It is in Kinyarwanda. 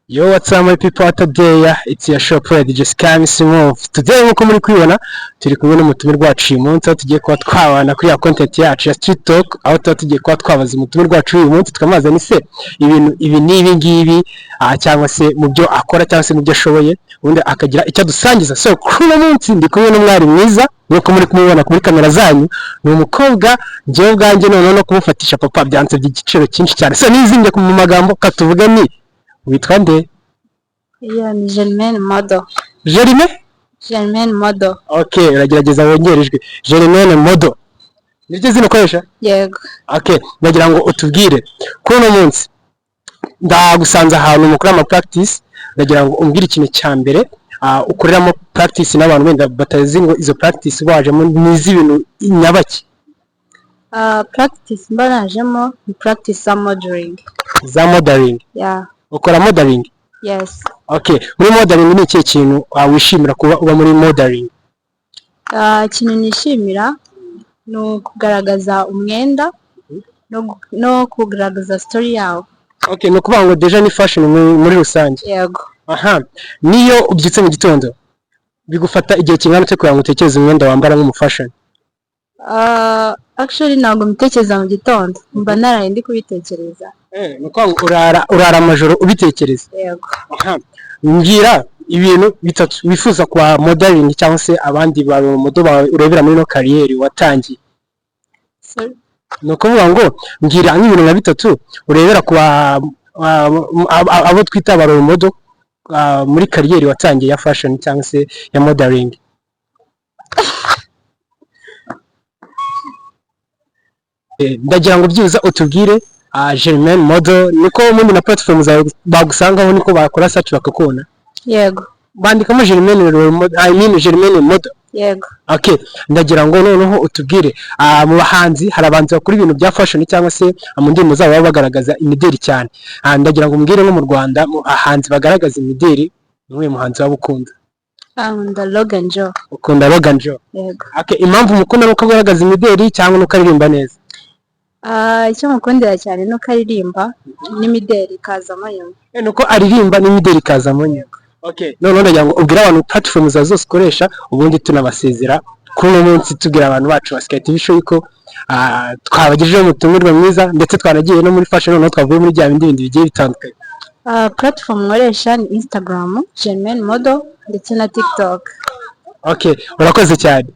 Yo, what's up my people out there? Yeah, it's your shop Fred just came smooth. Today nkuko muri kwibona turi kumwe n'umutumirwa wacu uyu munsi aho tugiye kuba twabana kuri ya content yacu ya Street Talk aho tugiye kuba twabaza umutumirwa wacu uyu munsi tukamaza ni se ibintu ibi n'ibi ngibi cyangwa se mu byo akora cyangwa se mu byo ashoboye ubundi akagira icyo dusangiza. So kuri uyu munsi ndi kumwe n'umwari mwiza nkuko muri kumubona kuri kamera zanyu, ni umukobwa njyewe ubwanjye no kumufatisha papa byanze by'igiciro cyinshi cyane. So nizinge mu magambo katuvuga ni witwa nde? Yeah, ni Germaine Model. Germaine Model. Okay, uragerageza wongerejwe. Germaine Model. Nibyo zino koresha? Yego. Okay, nagira ngo utubwire kuri uno munsi ndagusanze ahantu mukora ama practice, nagira ngo umbwire ikintu cya mbere ukoreramo practice n'abantu wenda batazi ngo izo practice wajemo nizi ibintu nyabaki. Practice mbanajemo ni practice za modeling. Za modeling? Yeah. Ukora modeling? Yes. Okay, muri modeling ni ikihe kintu wishimira kuba uba muri modeling? Ikintu nishimira no kugaragaza umwenda no kugaragaza story yawo. Okay, no kuvuga ngo deja ni fashion muri rusange. Yego. Aha, niyo ubyitse mu gitondo bigufata igihe kingana cyo kugira ngo utekereze umwenda wambara mu fashion? Actually ntabwo mbitekereza mu gitondo, mba naraye ndi kubitekereza. Nuko urara amajoro ubitekereza? Yego. Aha, ngira ibintu bitatu wifuza kwa modeling cyangwa se abandi baro modo urebera muri no career watangiye. Sorry. Nuko vuga ngo ngira nk'ibintu na bitatu urebera kwa abo twita baro modo muri career watangiye ya fashion cyangwa se ya modeling. Ndagira ngo byibuza utubwire Germaine Model niko muri na platform zawe bagusangaho niko bakora search bakakubona? Yego. Bandikamo Germaine Germaine Model? Yego. Okay, ndagira ngo noneho utubwire mu bahanzi hari abanzi bakora ibintu bya fashion cyangwa se mu ndimi zabo bagaragaza imideli cyane. Ndagira ngo mbwire nko mu Rwanda mu ahanzi bagaragaza imideli mwe muhanzi wabukunda? Nkunda Logan Joe. Ukunda Logan Joe? Yego. Okay, impamvu mukunda nuko agaragaza imideli cyangwa nuko aririmba neza? Icyo mukundira cyane nuko aririmba n'imideli kazamo nyuma. Nuko aririmba n'imideli kazamo nyuma. Okay, none ndagira ngo ubwire abantu platform za zose ukoresha ubundi tunabasezera kuri uno munsi tubwira abantu bacu basigaye tubishoye ko twabagejejeho umutumirwa mwiza ndetse twanagiye no muri fashion no twavuye muri bya bindi bigiye bitandukanye. Platform nkoresha ni Instagram Germaine Model ndetse na TikTok. Okay, urakoze cyane.